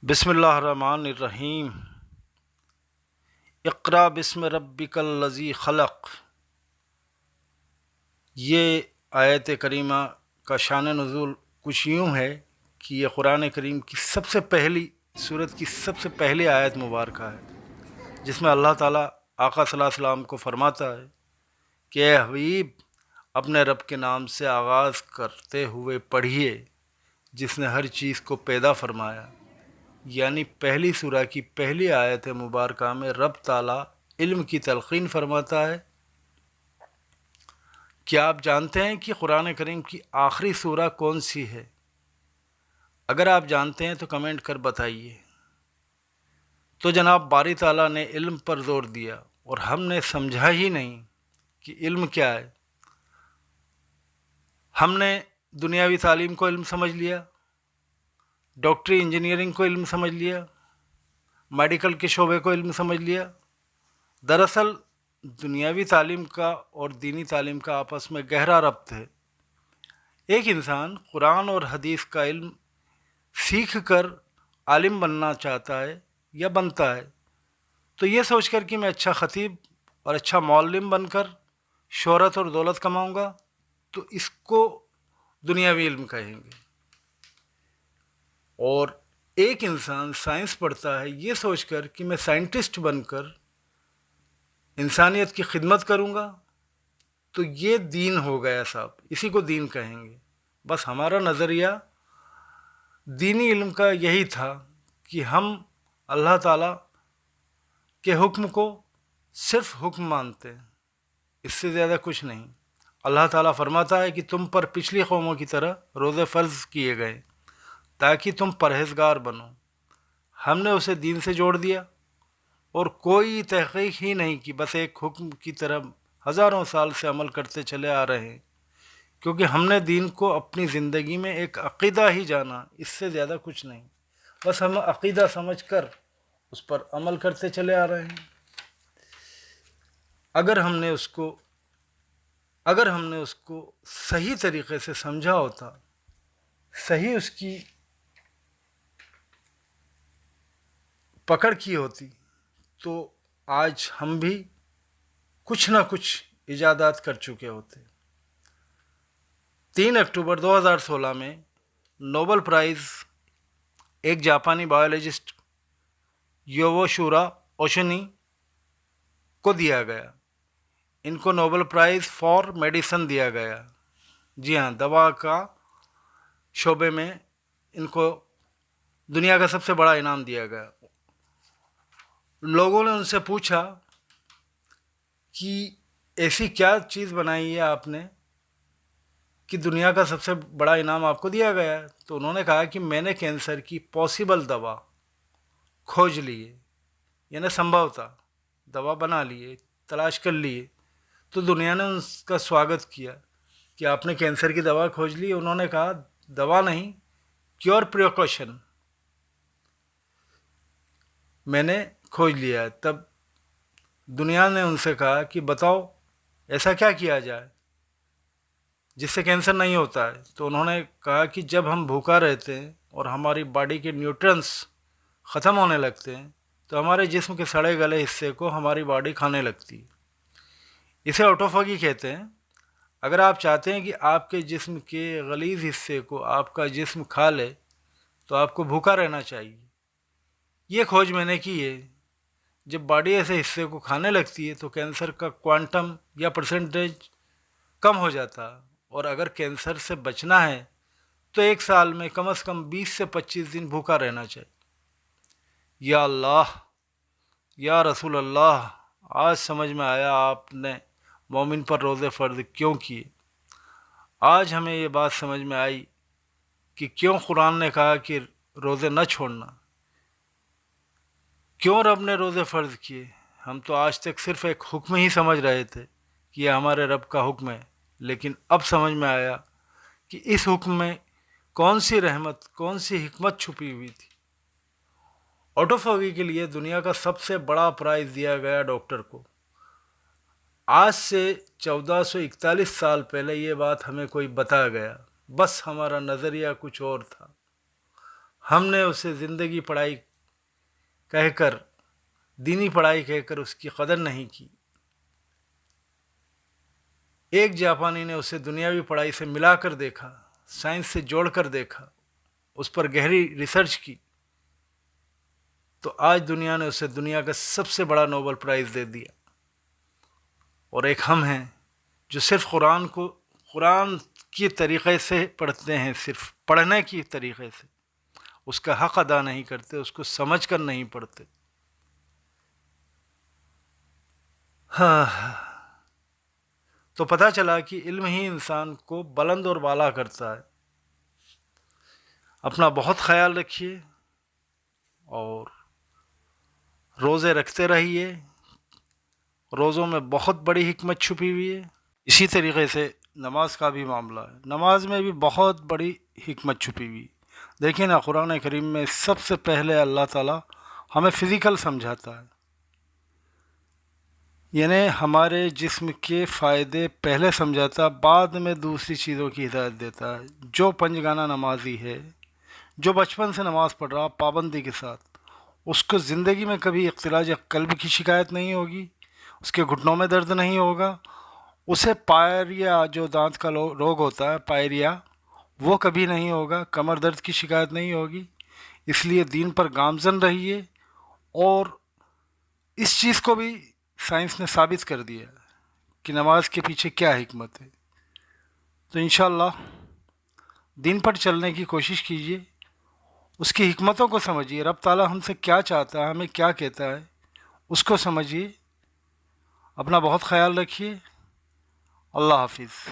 बिस्मिल्लाहिर्रहमानिर्रहीम। इक़रा बिस्म रब्बिकल लज़ी ख़लक़। ये आयत करीमा का शान नुज़ूल कुछ यूँ है कि ये कुरान करीम की सबसे पहली सूरत की सबसे पहली आयत मुबारक है, जिसमें अल्लाह ताला आका सल्लल्लाहु अलैहि वसल्लम को फरमाता है कि ए हबीब, अपने रब के नाम से आगाज़ करते हुए पढ़िए जिसने हर चीज़ को पैदा फरमाया। यानी पहली सूरह की पहली आयत मुबारक में रब ताला इल्म की तलक़ीन फरमाता है। क्या आप जानते हैं कि कुरान करीम की आखिरी सूरह कौन सी है? अगर आप जानते हैं तो कमेंट कर बताइए। तो जनाब बारी ताला ने इल्म पर ज़ोर दिया और हमने समझा ही नहीं कि इल्म क्या है। हमने दुनियावी तालीम को इल्म समझ लिया, डॉक्टरी इंजीनियरिंग को इल्म समझ लिया, मेडिकल के शोबे को इल्म समझ लिया। दरअसल दुनियावी तालीम का और दीनी तालीम का आपस में गहरा रब्त है। एक इंसान कुरान और हदीस का इल्म सीख कर आलिम बनना चाहता है या बनता है तो ये सोचकर कि मैं अच्छा ख़तीब और अच्छा मौल्लिम बनकर शोहरत और दौलत कमाऊंगा, तो इसको दुनियावी इल्म कहेंगे। और एक इंसान साइंस पढ़ता है ये सोचकर कि मैं साइंटिस्ट बनकर इंसानियत की खिदमत करूंगा, तो ये दीन हो गया साहब, इसी को दीन कहेंगे। बस हमारा नज़रिया दीनी इल्म का यही था कि हम अल्लाह ताला के हुक्म को सिर्फ हुक्म मानते हैं, इससे ज़्यादा कुछ नहीं। अल्लाह ताला फरमाता है कि तुम पर पिछली कौमों की तरह रोज़े फ़र्ज़ किए गए ताकि तुम परहेज़गार बनो। हमने उसे दीन से जोड़ दिया और कोई तहक़ीक़ ही नहीं कि बस एक हुक्म की तरह हज़ारों साल से अमल करते चले आ रहे हैं, क्योंकि हमने दीन को अपनी ज़िंदगी में एक अक़ीदा ही जाना, इससे ज़्यादा कुछ नहीं। बस हम अक़ीदा समझकर उस पर अमल करते चले आ रहे हैं। अगर हमने उसको सही तरीक़े से समझा होता, सही उसकी पकड़ की होती, तो आज हम भी कुछ ना कुछ इजादात कर चुके होते। 3 अक्टूबर 2016 में नोबेल प्राइज़ एक जापानी बायोलॉजिस्ट योवोशुरा ओशनी को दिया गया। इनको नोबेल प्राइज़ फॉर मेडिसिन दिया गया। जी हाँ, दवा का शोबे में इनको दुनिया का सबसे बड़ा इनाम दिया गया। लोगों ने उनसे पूछा कि ऐसी क्या चीज़ बनाई है आपने कि दुनिया का सबसे बड़ा इनाम आपको दिया गया है? तो उन्होंने कहा कि मैंने कैंसर की पॉसिबल दवा खोज ली है, यानी संभवतः दवा बना लिए, तलाश कर लिए। तो दुनिया ने उसका स्वागत किया कि आपने कैंसर की दवा खोज ली। उन्होंने कहा दवा नहीं, क्योर प्रिकॉशन मैंने खोज लिया है। तब दुनिया ने उनसे कहा कि बताओ ऐसा क्या किया जाए जिससे कैंसर नहीं होता है। तो उन्होंने कहा कि जब हम भूखा रहते हैं और हमारी बॉडी के न्यूट्रिएंट्स ख़त्म होने लगते हैं तो हमारे जिस्म के सड़े गले हिस्से को हमारी बॉडी खाने लगती है। इसे ऑटोफेगी कहते हैं। अगर आप चाहते हैं कि आपके जिस्म के गलीज़ हिस्से को आपका जिस्म खा ले तो आपको भूखा रहना चाहिए। ये खोज मैंने की है। जब बॉडी ऐसे हिस्से को खाने लगती है तो कैंसर का क्वांटम या परसेंटेज कम हो जाता है, और अगर कैंसर से बचना है तो एक साल में कम से कम 20 से 25 दिन भूखा रहना चाहिए। या अल्लाह, या रसूल अल्लाह, आज समझ में आया आपने मोमिन पर रोज़े फ़र्ज़ क्यों किए। आज हमें ये बात समझ में आई कि क्यों कुरान ने कहा कि रोज़े न छोड़ना, क्यों रब ने रोज़े फ़र्ज़ किए। हम तो आज तक सिर्फ़ एक हुक्म ही समझ रहे थे कि यह हमारे रब का हुक्म है, लेकिन अब समझ में आया कि इस हुक्म में कौन सी रहमत, कौन सी हिकमत छुपी हुई थी। ऑटोफेगी के लिए दुनिया का सबसे बड़ा प्राइज़ दिया गया डॉक्टर को। आज से 1441 साल पहले ये बात हमें कोई बता गया, बस हमारा नज़रिया कुछ और था। ہم نے اسے زندگی پڑھائی کہہ کر، دینی پڑھائی کہہ کر اس کی قدر نہیں کی۔ ایک جاپانی نے اسے دنیاوی پڑھائی سے ملا کر دیکھا، سائنس سے جوڑ کر دیکھا، اس پر گہری ریسرچ کی، تو آج دنیا نے اسے دنیا کا سب سے بڑا نوبل پرائز دے دیا۔ اور ایک ہم ہیں جو صرف قرآن کی طریقے سے پڑھتے ہیں، صرف پڑھنے کی طریقے سے، اس کا حق ادا نہیں کرتے، اس کو سمجھ کر نہیں پڑھتے۔ ہاں، تو پتہ چلا کہ علم ہی انسان کو بلند اور بالا کرتا ہے۔ اپنا بہت خیال رکھیے اور روزے رکھتے رہیے، روزوں میں بہت بڑی حکمت چھپی ہوئی ہے۔ اسی طریقے سے نماز کا بھی معاملہ ہے، نماز میں بھی بہت بڑی حکمت چھپی ہوئی ہے۔ دیکھیں نا، قرآن کریم میں سب سے پہلے اللہ تعالیٰ ہمیں فزیکل سمجھاتا ہے، یعنی ہمارے جسم کے فائدے پہلے سمجھاتا، بعد میں دوسری چیزوں کی ہدایت دیتا ہے۔ جو پنجگانہ نمازی ہے، جو بچپن سے نماز پڑھ رہا پابندی کے ساتھ، اس کو زندگی میں کبھی اختلاج قلب کی شکایت نہیں ہوگی، اس کے گھٹنوں میں درد نہیں ہوگا، اسے پائریا جو دانت کا روگ ہوتا ہے پائریا، وہ کبھی نہیں ہوگا، کمر درد کی شکایت نہیں ہوگی۔ اس لیے دین پر گامزن رہیے، اور اس چیز کو بھی سائنس نے ثابت کر دیا کہ نماز کے پیچھے کیا حکمت ہے۔ تو انشاءاللہ دین پر چلنے کی کوشش کیجیے، اس کی حکمتوں کو سمجھیے، رب تعالیٰ ہم سے کیا چاہتا ہے، ہمیں کیا کہتا ہے، اس کو سمجھیے۔ اپنا بہت خیال رکھیے۔ اللہ حافظ۔